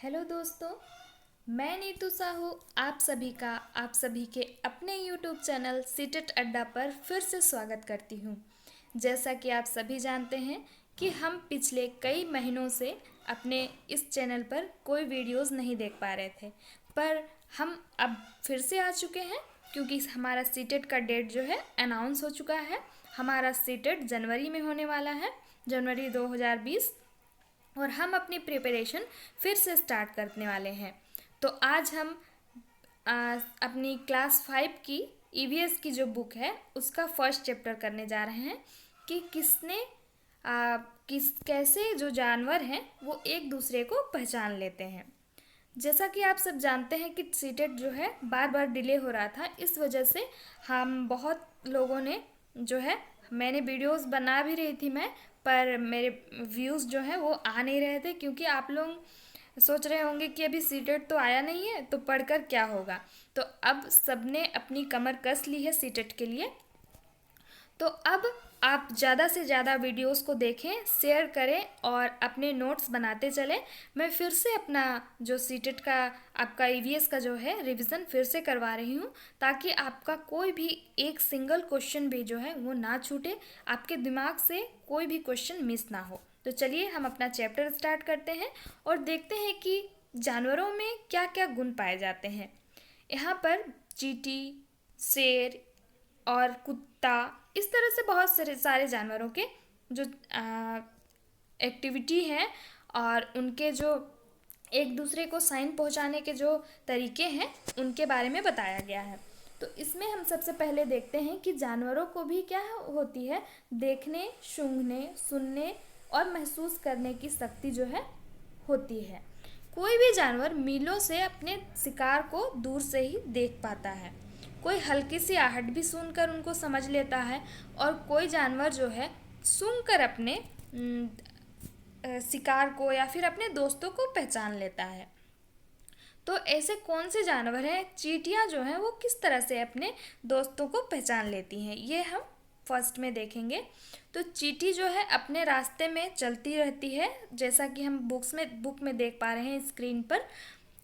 Hello दोस्तों, मैं नीतू साहू आप सभी के अपने यूट्यूब चैनल सीटेट अड्डा पर फिर से स्वागत करती हूँ। जैसा कि आप सभी जानते हैं कि हम पिछले कई महीनों से अपने इस चैनल पर कोई वीडियोस नहीं देख पा रहे थे, पर हम अब फिर से आ चुके हैं क्योंकि हमारा सीटेट का डेट जो है अनाउंस हो चुका है। हमारा सीटेट जनवरी में होने वाला है, जनवरी 2020, और हम अपनी प्रिपरेशन फिर से स्टार्ट करने वाले हैं। तो आज हम अपनी क्लास 5 की ईवीएस की जो बुक है उसका फर्स्ट चैप्टर करने जा रहे हैं कि कैसे जो जानवर हैं वो एक दूसरे को पहचान लेते हैं। जैसा कि आप सब जानते हैं कि सीटेट जो है बार बार डिले हो रहा था, इस वजह से हम बहुत लोगों ने जो है, मैंने वीडियोस बना भी रही थी मैं, पर मेरे व्यूज़ जो हैं वो आ नहीं रहे थे क्योंकि आप लोग सोच रहे होंगे कि अभी सीटेट तो आया नहीं है तो पढ़कर क्या होगा। तो अब सबने अपनी कमर कस ली है सीटेट के लिए। तो अब आप ज़्यादा से ज़्यादा वीडियोस को देखें, शेयर करें और अपने नोट्स बनाते चलें। मैं फिर से अपना जो सीटेट का आपका ईवीएस का जो है रिवीजन फिर से करवा रही हूँ, ताकि आपका कोई भी एक सिंगल क्वेश्चन भी जो है वो ना छूटे, आपके दिमाग से कोई भी क्वेश्चन मिस ना हो। तो चलिए हम अपना चैप्टर स्टार्ट करते हैं और देखते हैं कि जानवरों में क्या क्या गुण पाए जाते हैं। यहाँ पर चींटी, शेर और कुत्ता, इस तरह से बहुत सारे जानवरों के जो एक्टिविटी हैं और उनके जो एक दूसरे को साइन पहुंचाने के जो तरीके हैं उनके बारे में बताया गया है। तो इसमें हम सबसे पहले देखते हैं कि जानवरों को भी क्या होती है, देखने, सूंघने, सुनने और महसूस करने की शक्ति जो है होती है। कोई भी जानवर मीलों से अपने शिकार को दूर से ही देख पाता है। कोई हल्की सी आहट भी सुनकर उनको समझ लेता है और कोई जानवर जो है सूंघकर अपने शिकार को या फिर अपने दोस्तों को पहचान लेता है। तो ऐसे कौन से जानवर हैं? चींटियाँ जो हैं वो किस तरह से अपने दोस्तों को पहचान लेती हैं, ये हम फर्स्ट में देखेंगे। तो चींटी जो है अपने रास्ते में चलती रहती है, जैसा कि हम बुक में देख पा रहे हैं स्क्रीन पर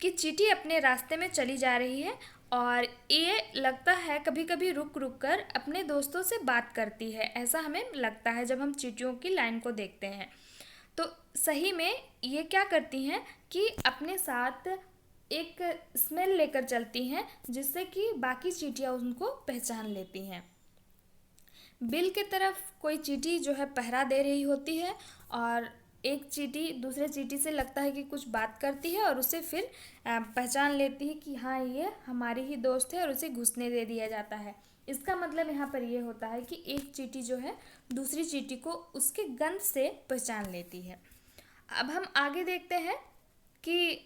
कि चींटी अपने रास्ते में चली जा रही है और ये लगता है कभी कभी रुक रुक कर अपने दोस्तों से बात करती है, ऐसा हमें लगता है जब हम चींटियों की लाइन को देखते हैं। तो सही में ये क्या करती हैं कि अपने साथ एक स्मेल लेकर चलती हैं, जिससे कि बाकी चींटियाँ उनको पहचान लेती हैं। बिल की तरफ कोई चींटी जो है पहरा दे रही होती है और एक चींटी दूसरे चींटी से लगता है कि कुछ बात करती है और उसे फिर पहचान लेती है कि हाँ ये हमारी ही दोस्त है और उसे घुसने दे दिया जाता है। इसका मतलब यहाँ पर ये होता है कि एक चींटी जो है दूसरी चींटी को उसके गंध से पहचान लेती है। अब हम आगे देखते हैं कि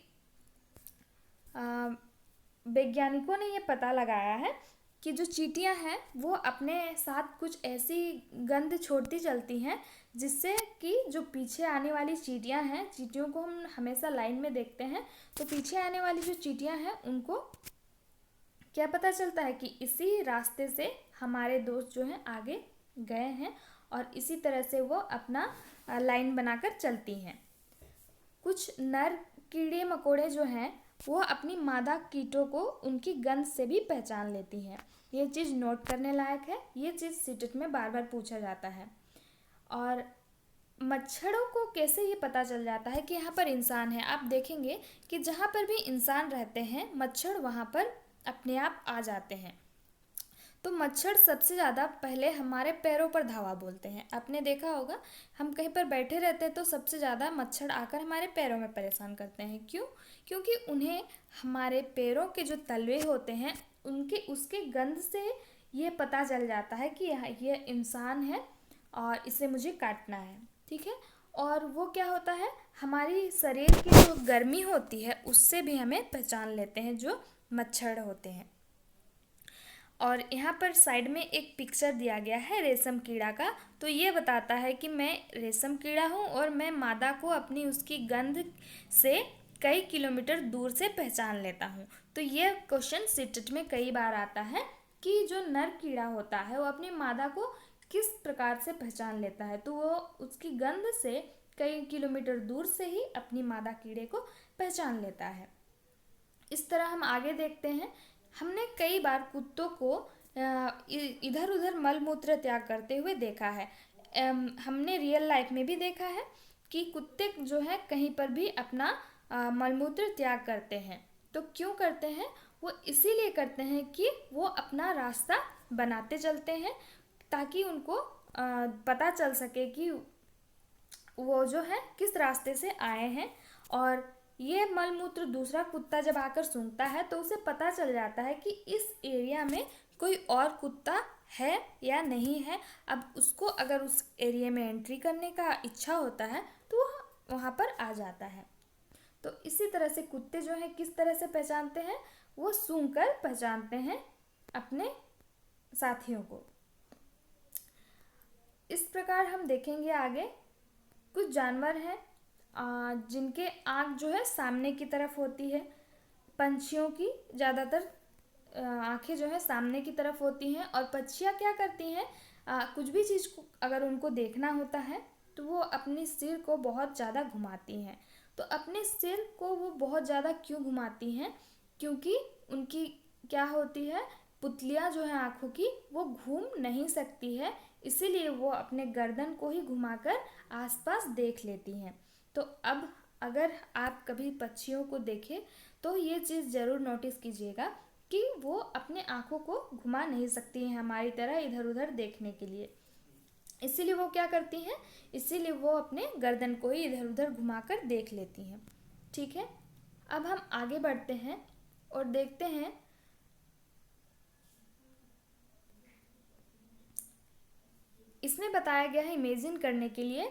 वैज्ञानिकों ने ये पता लगाया है कि जो चींटियां हैं वो अपने साथ कुछ ऐसी गंध छोड़ती चलती हैं जिससे कि जो पीछे आने वाली चींटियां हैं, चींटियों को हम हमेशा लाइन में देखते हैं, तो पीछे आने वाली जो चींटियां हैं उनको क्या पता चलता है कि इसी रास्ते से हमारे दोस्त जो हैं आगे गए हैं और इसी तरह से वो अपना लाइन बनाकर चलती हैं। कुछ नर कीड़े मकोड़े जो हैं वो अपनी मादा कीटों को उनकी गंध से भी पहचान लेती हैं। ये चीज़ नोट करने लायक है, ये चीज़ सीटेट में बार बार पूछा जाता है। और मच्छरों को कैसे ये पता चल जाता है कि यहाँ पर इंसान है? आप देखेंगे कि जहाँ पर भी इंसान रहते हैं मच्छर वहाँ पर अपने आप आ जाते हैं। तो मच्छर सबसे ज़्यादा पहले हमारे पैरों पर धावा बोलते हैं। आपने देखा होगा हम कहीं पर बैठे रहते हैं तो सबसे ज़्यादा मच्छर आकर हमारे पैरों में परेशान करते हैं। क्यों? क्योंकि उन्हें हमारे पैरों के जो तलवे होते हैं उसके गंध से ये पता चल जाता है कि ये इंसान है और इसे मुझे काटना है, ठीक है। और वो क्या होता है, हमारी शरीर की जो गर्मी होती है उससे भी हमें पहचान लेते हैं जो मच्छर होते हैं। और यहाँ पर साइड में एक पिक्चर दिया गया है रेशम कीड़ा का, तो ये बताता है कि मैं रेशम कीड़ा हूँ और मैं मादा को अपनी उसकी गंध से कई किलोमीटर दूर से पहचान लेता हूँ। तो ये क्वेश्चन सीटेट में कई बार आता है कि जो नर कीड़ा होता है वो अपनी मादा को किस प्रकार से पहचान लेता है, तो वो उसकी गंध से कई किलोमीटर दूर से ही अपनी मादा कीड़े को पहचान लेता है। इस तरह हम आगे देखते हैं। हमने कई बार कुत्तों को इधर उधर मल मूत्र त्याग करते हुए देखा है। हमने रियल लाइफ में भी देखा है कि कुत्ते जो है कहीं पर भी अपना मलमूत्र त्याग करते हैं। तो क्यों करते हैं? वो इसीलिए करते हैं कि वो अपना रास्ता बनाते चलते हैं, ताकि उनको पता चल सके कि वो जो है किस रास्ते से आए हैं। और ये मलमूत्र दूसरा कुत्ता जब आकर सूंघता है तो उसे पता चल जाता है कि इस एरिया में कोई और कुत्ता है या नहीं है। अब उसको अगर उस एरिया में एंट्री करने का इच्छा होता है तो वो वहाँ पर आ जाता है। तो इसी तरह से कुत्ते जो हैं किस तरह से पहचानते हैं? वो सूंघकर पहचानते हैं अपने साथियों को। इस प्रकार हम देखेंगे आगे कुछ जानवर हैं जिनके आँख जो है सामने की तरफ होती है। पंछियों की ज़्यादातर आँखें जो है सामने की तरफ होती हैं। और पक्षियाँ क्या करती हैं, कुछ भी चीज़ को अगर उनको देखना होता है तो वो अपने सिर को बहुत ज़्यादा घुमाती हैं। तो अपने सिर को वो बहुत ज़्यादा क्यों घुमाती हैं? क्योंकि उनकी क्या होती है, पुतलियाँ जो है आँखों की वो घूम नहीं सकती है, इसीलिए वो अपने गर्दन को ही घुमाकर आसपास देख लेती हैं। तो अब अगर आप कभी पक्षियों को देखें तो ये चीज़ ज़रूर नोटिस कीजिएगा कि वो अपने आँखों को घुमा नहीं सकती हैं हमारी तरह इधर उधर देखने के लिए। इसीलिए वो क्या करती हैं, इसीलिए वो अपने गर्दन को ही इधर उधर घुमाकर देख लेती हैं। ठीक है, अब हम आगे बढ़ते हैं और देखते हैं इसमें बताया गया है इमेजिन करने के लिए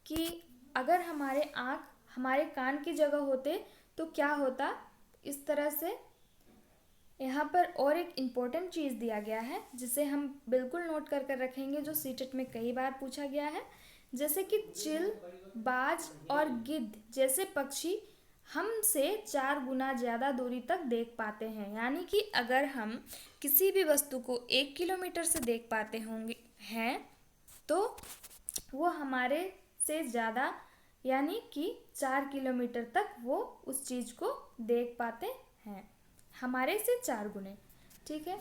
कि अगर हमारे आँख हमारे कान की जगह होते तो क्या होता। इस तरह से यहाँ पर और एक इम्पोर्टेंट चीज़ दिया गया है जिसे हम बिल्कुल नोट कर कर रखेंगे, जो सीटेट में कई बार पूछा गया है। जैसे कि चिल, बाज और गिद्ध जैसे पक्षी हमसे 4 गुना ज़्यादा दूरी तक देख पाते हैं। यानी कि अगर हम किसी भी वस्तु को 1 किलोमीटर से देख पाते होंगे हैं तो वो हमारे से ज़्यादा यानी कि 4 किलोमीटर तक वो उस चीज़ को देख पाते हैं, हमारे से 4 गुने। ठीक है,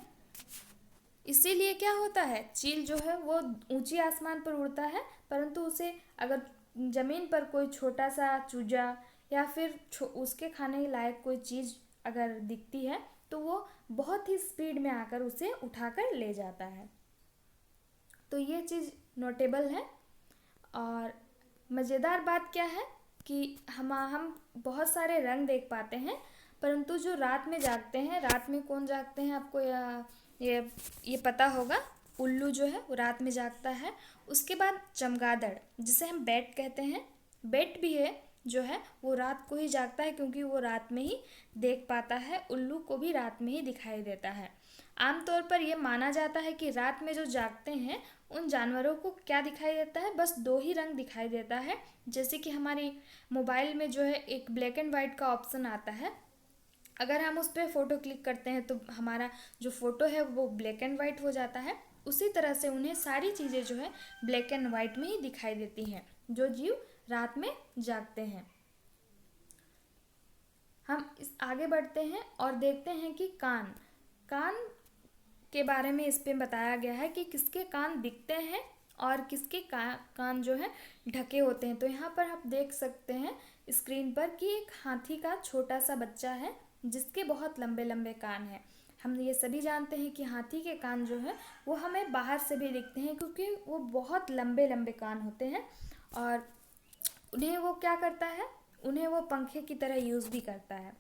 इसीलिए क्या होता है, चील जो है वो ऊंची आसमान पर उड़ता है, परंतु उसे अगर ज़मीन पर कोई छोटा सा चूजा या फिर उसके खाने लायक कोई चीज़ अगर दिखती है तो वो बहुत ही स्पीड में आकर उसे उठाकर ले जाता है। तो ये चीज़ नोटेबल है। और मज़ेदार बात क्या है कि हम बहुत सारे रंग देख पाते हैं, परंतु जो रात में जागते हैं, रात में कौन जागते हैं आपको ये पता होगा, उल्लू जो है वो रात में जागता है। उसके बाद चमगादड़ जिसे हम बैट कहते हैं, बैट भी है जो है वो रात को ही जागता है क्योंकि वो रात में ही देख पाता है, उल्लू को भी रात में ही दिखाई देता है। आमतौर पर यह माना जाता है कि रात में जो जागते हैं उन जानवरों को क्या दिखाई देता है, बस 2 ही रंग दिखाई देता है। जैसे कि हमारी मोबाइल में जो है एक ब्लैक एंड वाइट का ऑप्शन आता है, अगर हम उस पर फ़ोटो क्लिक करते हैं तो हमारा जो फ़ोटो है वो ब्लैक एंड वाइट हो जाता है। उसी तरह से उन्हें सारी चीज़ें जो है ब्लैक एंड वाइट में ही दिखाई देती हैं जो जीव रात में जागते हैं। हम आगे बढ़ते हैं और देखते हैं कि कान के बारे में इस पे बताया गया है कि किसके कान दिखते हैं और किसके कान जो है ढके होते हैं। तो यहाँ पर आप देख सकते हैं स्क्रीन पर कि एक हाथी का छोटा सा बच्चा है जिसके बहुत लंबे लंबे कान हैं। हम ये सभी जानते हैं कि हाथी के कान जो है वो हमें बाहर से भी दिखते हैं क्योंकि वो बहुत लंबे लंबे कान होते हैं और उन्हें वो क्या करता है, उन्हें वो पंखे की तरह यूज़ भी करता है।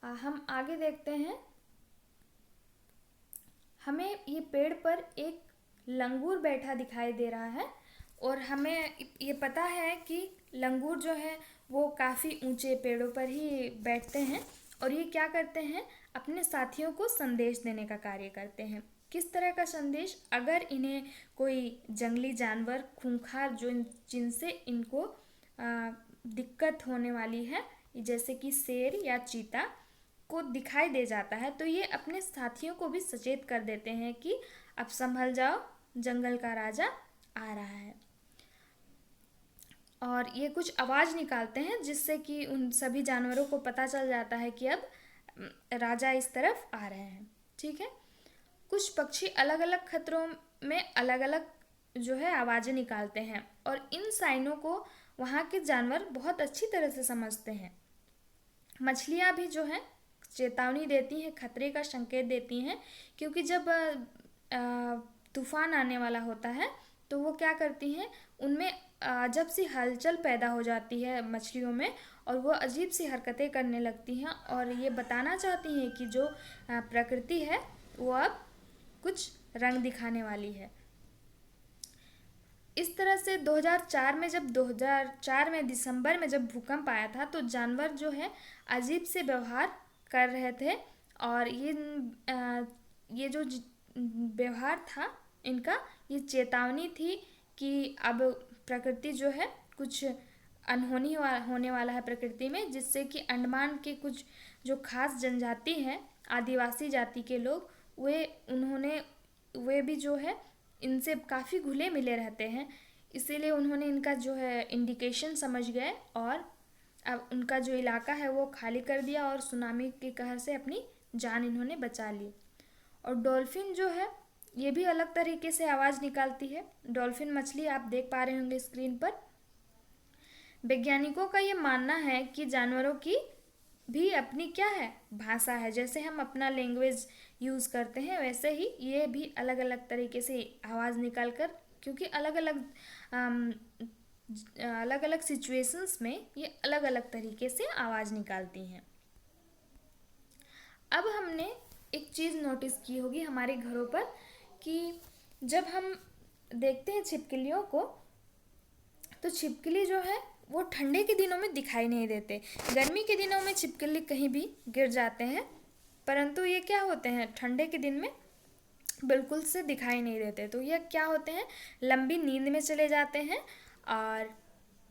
हम आगे देखते हैं, हमें ये पेड़ पर एक लंगूर बैठा दिखाई दे रहा है और हमें ये पता है कि लंगूर जो है वो काफ़ी ऊंचे पेड़ों पर ही बैठते हैं और ये क्या करते हैं, अपने साथियों को संदेश देने का कार्य करते हैं। किस तरह का संदेश? अगर इन्हें कोई जंगली जानवर खूंखार जो जिनसे इनको दिक्कत होने वाली है, जैसे कि शेर या चीता को दिखाई दे जाता है तो ये अपने साथियों को भी सचेत कर देते हैं कि अब संभल जाओ, जंगल का राजा आ रहा है। और ये कुछ आवाज़ निकालते हैं जिससे कि उन सभी जानवरों को पता चल जाता है कि अब राजा इस तरफ आ रहे हैं। ठीक है। कुछ पक्षी अलग अलग खतरों में अलग अलग जो है आवाज़ें निकालते हैं और इन साइनों को वहाँ के जानवर बहुत अच्छी तरह से समझते हैं। मछलियाँ भी जो हैं चेतावनी देती हैं, खतरे का संकेत देती हैं, क्योंकि जब तूफान आने वाला होता है तो वो क्या करती हैं, उनमें अजब सी हलचल पैदा हो जाती है मछलियों में और वो अजीब सी हरकतें करने लगती हैं और ये बताना चाहती हैं कि जो प्रकृति है वो अब कुछ रंग दिखाने वाली है। इस तरह से 2004 में दिसंबर में जब भूकंप आया था तो जानवर जो है अजीब से व्यवहार कर रहे थे और ये जो व्यवहार था इनका, ये चेतावनी थी कि अब प्रकृति जो है कुछ अनहोनी होने वाला है प्रकृति में, जिससे कि अंडमान के कुछ जो खास जनजाति हैं, आदिवासी जाति के लोग, वे भी जो है इनसे काफ़ी घुले मिले रहते हैं। इसीलिए उन्होंने इनका जो है इंडिकेशन समझ गए और अब उनका जो इलाका है वो खाली कर दिया और सुनामी के कहर से अपनी जान इन्होंने बचा ली। और डॉल्फिन जो है ये भी अलग तरीके से आवाज़ निकालती है। डॉल्फिन मछली आप देख पा रहे होंगे स्क्रीन पर। वैज्ञानिकों का ये मानना है कि जानवरों की भी अपनी क्या है, भाषा है। जैसे हम अपना लैंग्वेज यूज़ करते हैं वैसे ही ये भी अलग अलग तरीके से आवाज़ निकाल कर, क्योंकि अलग अलग सिचुएशंस में ये अलग अलग तरीके से आवाज़ निकालती हैं। अब हमने एक चीज़ नोटिस की होगी हमारे घरों पर कि जब हम देखते हैं छिपकलियों को तो छिपकली जो है वो ठंडे के दिनों में दिखाई नहीं देते। गर्मी के दिनों में छिपकली कहीं भी गिर जाते हैं, परंतु ये क्या होते हैं ठंडे के दिन में बिल्कुल से दिखाई नहीं देते। तो ये क्या होते हैं, लंबी नींद में चले जाते हैं और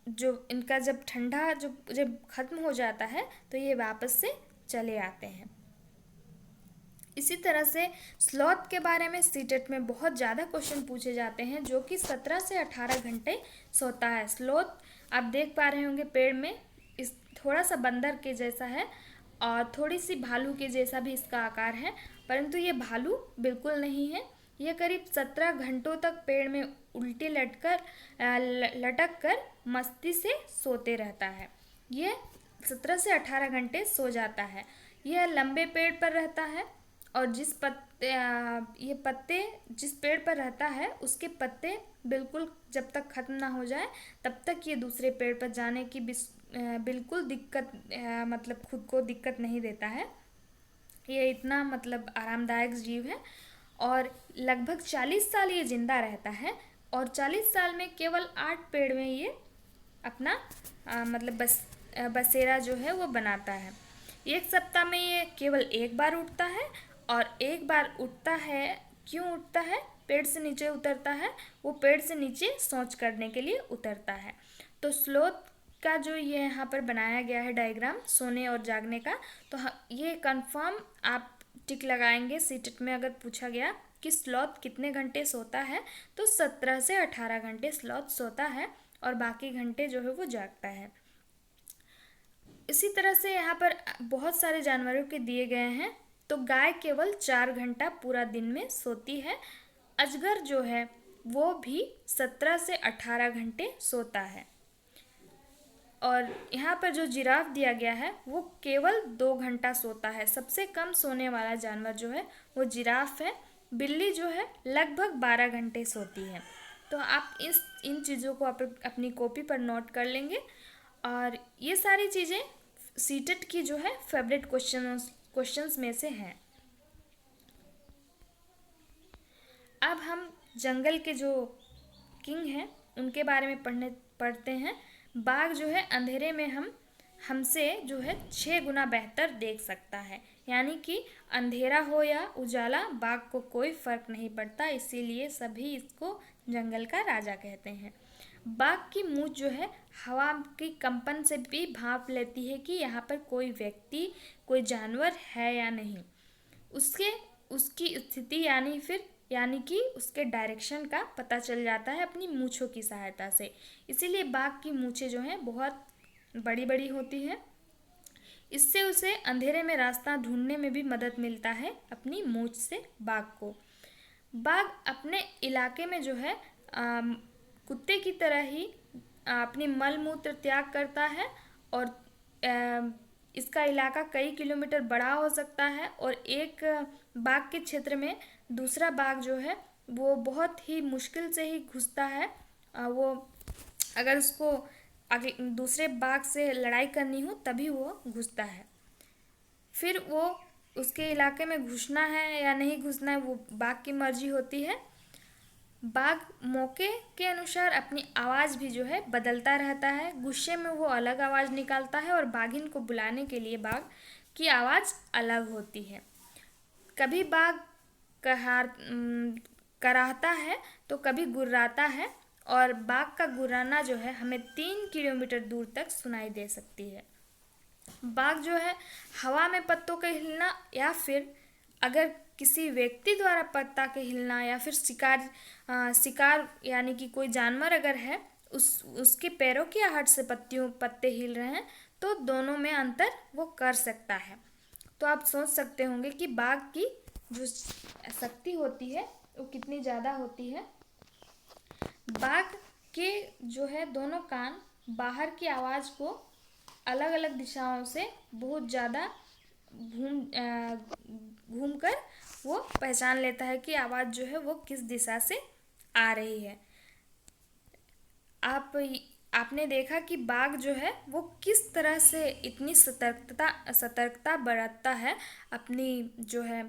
जो इनका जब ठंडा जब ख़त्म हो जाता है तो ये वापस से चले आते हैं। इसी तरह से स्लॉथ के बारे में सीटेट में बहुत ज़्यादा क्वेश्चन पूछे जाते हैं, जो कि 17 से 18 घंटे सोता है। स्लॉथ आप देख पा रहे होंगे पेड़ में इस थोड़ा सा बंदर के जैसा है और थोड़ी सी भालू के जैसा भी इसका आकार है, परंतु ये भालू बिल्कुल नहीं है। ये करीब 17 घंटों तक पेड़ में उल्टे लटक कर मस्ती से सोते रहता है। ये 17 से 18 घंटे सो जाता है। यह लंबे पेड़ पर रहता है और जिस पेड़ पर रहता है उसके पत्ते बिल्कुल जब तक ख़त्म ना हो जाए तब तक ये दूसरे पेड़ पर जाने की बिल्कुल दिक्कत मतलब खुद को दिक्कत नहीं देता है। ये इतना मतलब आरामदायक जीव है और लगभग 40 साल ये जिंदा रहता है और 40 साल में केवल 8 पेड़ में ये अपना मतलब बसेरा जो है वो बनाता है। एक सप्ताह में ये केवल एक बार उठता है और एक बार उठता है, क्यों उठता है, पेड़ से नीचे उतरता है, वो पेड़ से नीचे शौच करने के लिए उतरता है। तो स्लोथ का जो ये यहाँ पर बनाया गया है डायग्राम सोने और जागने का, तो ये कंफर्म आप टिक लगाएंगे सीटेट में अगर पूछा गया कि स्लॉथ कितने घंटे सोता है, तो 17 से 18 घंटे स्लॉथ सोता है और बाकी घंटे जो है वो जागता है। इसी तरह से यहाँ पर बहुत सारे जानवरों के दिए गए हैं। तो गाय केवल 4 घंटा पूरा दिन में सोती है। अजगर जो है वो भी 17 से 18 घंटे सोता है। और यहाँ पर जो जिराफ दिया गया है वो केवल 2 घंटा सोता है। सबसे कम सोने वाला जानवर जो है वो जिराफ है। बिल्ली जो है लगभग 12 घंटे सोती है। तो आप इन चीज़ों को अपनी कॉपी पर नोट कर लेंगे। और ये सारी चीज़ें सीटेट की जो है फेवरेट क्वेश्चंस में से हैं। अब हम जंगल के जो किंग हैं उनके बारे में पढ़ते हैं। बाघ जो है अंधेरे में हमसे जो है 6 गुना बेहतर देख सकता है, यानी कि अंधेरा हो या उजाला बाघ को कोई फर्क नहीं पड़ता, इसीलिए सभी इसको जंगल का राजा कहते हैं। बाघ की मूंछ जो है हवा की कंपन से भी भाप लेती है कि यहाँ पर कोई व्यक्ति कोई जानवर है या नहीं। उसकी स्थिति यानी फिर यानी कि उसके डायरेक्शन का पता चल जाता है अपनी मूंछों की सहायता से। इसीलिए बाघ की मूंछें जो हैं बहुत बड़ी बड़ी होती हैं। इससे उसे अंधेरे में रास्ता ढूंढने में भी मदद मिलता है अपनी मूंछ से बाघ को। बाघ अपने इलाके में जो है कुत्ते की तरह ही अपनी मल मूत्र त्याग करता है और इसका इलाका कई किलोमीटर बड़ा हो सकता है और एक बाघ के क्षेत्र में दूसरा बाघ जो है वो बहुत ही मुश्किल से ही घुसता है। वो अगर उसको अगले दूसरे बाघ से लड़ाई करनी हो तभी वो घुसता है। फिर वो उसके इलाके में घुसना है या नहीं घुसना है वो बाघ की मर्जी होती है। बाघ मौके के अनुसार अपनी आवाज़ भी जो है बदलता रहता है। गुस्से में वो अलग आवाज़ निकालता है और बाघिन को बुलाने के लिए बाघ की आवाज़ अलग होती है। कभी बाघ कराहता है तो कभी गुर्राता है और बाघ का गुर्राना जो है हमें 3 किलोमीटर दूर तक सुनाई दे सकती है। बाघ जो है हवा में पत्तों का हिलना या फिर अगर किसी व्यक्ति द्वारा पत्ता के हिलना या फिर शिकार यानी कि कोई जानवर अगर है उसके पैरों की आहट से पत्ते हिल रहे हैं तो दोनों में अंतर वो कर सकता है। तो आप सोच सकते होंगे कि बाघ की जो शक्ति होती है वो कितनी ज़्यादा होती है। बाघ के जो है दोनों कान बाहर की आवाज़ को अलग अलग दिशाओं से बहुत ज़्यादा घूमकर वो पहचान लेता है कि आवाज़ जो है वो किस दिशा से आ रही है। आपने देखा कि बाघ जो है वो किस तरह से इतनी सतर्कता बरतता है अपनी जो है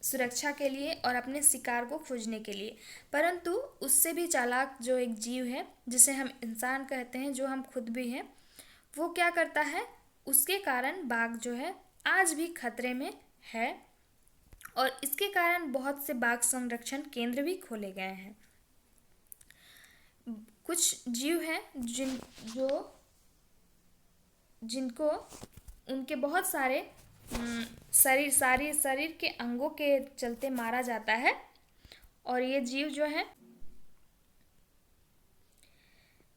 सुरक्षा के लिए और अपने शिकार को खोजने के लिए। परंतु उससे भी चालाक जो एक जीव है जिसे हम इंसान कहते हैं, जो हम खुद भी हैं, वो क्या करता है, उसके कारण बाघ जो है आज भी खतरे में है और इसके कारण बहुत से बाघ संरक्षण केंद्र भी खोले गए हैं। कुछ जीव हैं जिनको उनके बहुत सारे शरीर के अंगों के चलते मारा जाता है और ये जीव जो है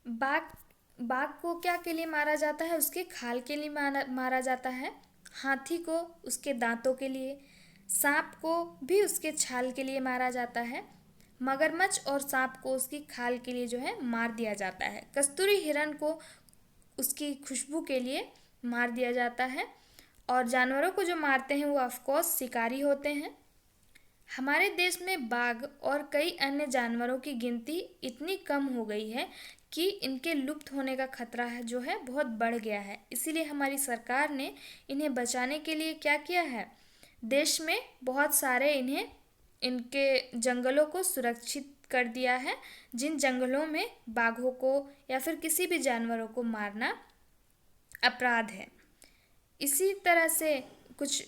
बाघ को क्या के लिए मारा जाता है, उसके खाल के लिए मारा जाता है, हाथी को उसके दांतों के लिए, सांप को भी उसके छाल के लिए मारा जाता है, मगरमच्छ और सांप को उसकी खाल के लिए जो है मार दिया जाता है, कस्तूरी हिरण को उसकी खुशबू के लिए मार दिया जाता है और जानवरों को जो मारते हैं वो ऑफकोर्स शिकारी होते हैं। हमारे देश में बाघ और कई अन्य जानवरों की गिनती इतनी कम हो गई है कि इनके लुप्त होने का खतरा है जो है बहुत बढ़ गया है। इसीलिए हमारी सरकार ने इन्हें बचाने के लिए क्या किया है, देश में बहुत सारे इनके जंगलों को सुरक्षित कर दिया है, जिन जंगलों में बाघों को या फिर किसी भी जानवरों को मारना अपराध है। इसी तरह से कुछ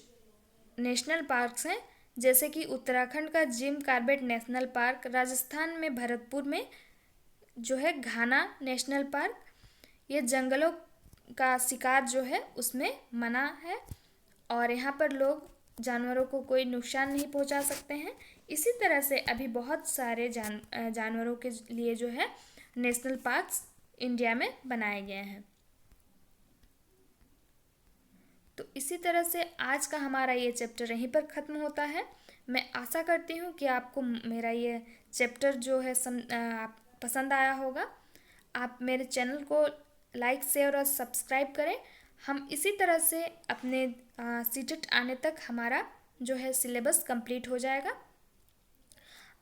नेशनल पार्क्स हैं, जैसे कि उत्तराखंड का Jim Corbett national park, Rajasthan में भरतपुर में जो है घाना नेशनल पार्क, ये जंगलों का शिकार जो है उसमें मना है और यहाँ पर लोग जानवरों को कोई नुकसान नहीं पहुँचा सकते हैं। इसी तरह से अभी बहुत सारे जानवरों के लिए जो है नेशनल पार्क्स इंडिया में बनाए गए हैं। तो इसी तरह से आज का हमारा ये चैप्टर यहीं पर ख़त्म होता है। मैं आशा करती हूँ कि आपको मेरा ये चैप्टर जो है पसंद आया होगा। आप मेरे चैनल को लाइक, शेयर और सब्सक्राइब करें। हम इसी तरह से अपने सीटेट आने तक हमारा जो है सिलेबस कंप्लीट हो जाएगा।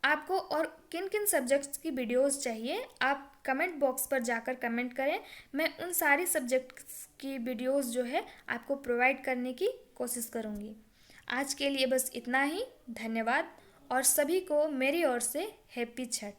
आपको और किन किन सब्जेक्ट्स की वीडियोस चाहिए, आप कमेंट बॉक्स पर जाकर कमेंट करें। मैं उन सारी सब्जेक्ट्स की वीडियोस जो है आपको प्रोवाइड करने की कोशिश करूँगी। आज के लिए बस इतना ही। धन्यवाद और सभी को मेरी ओर से हैप्पी छठ।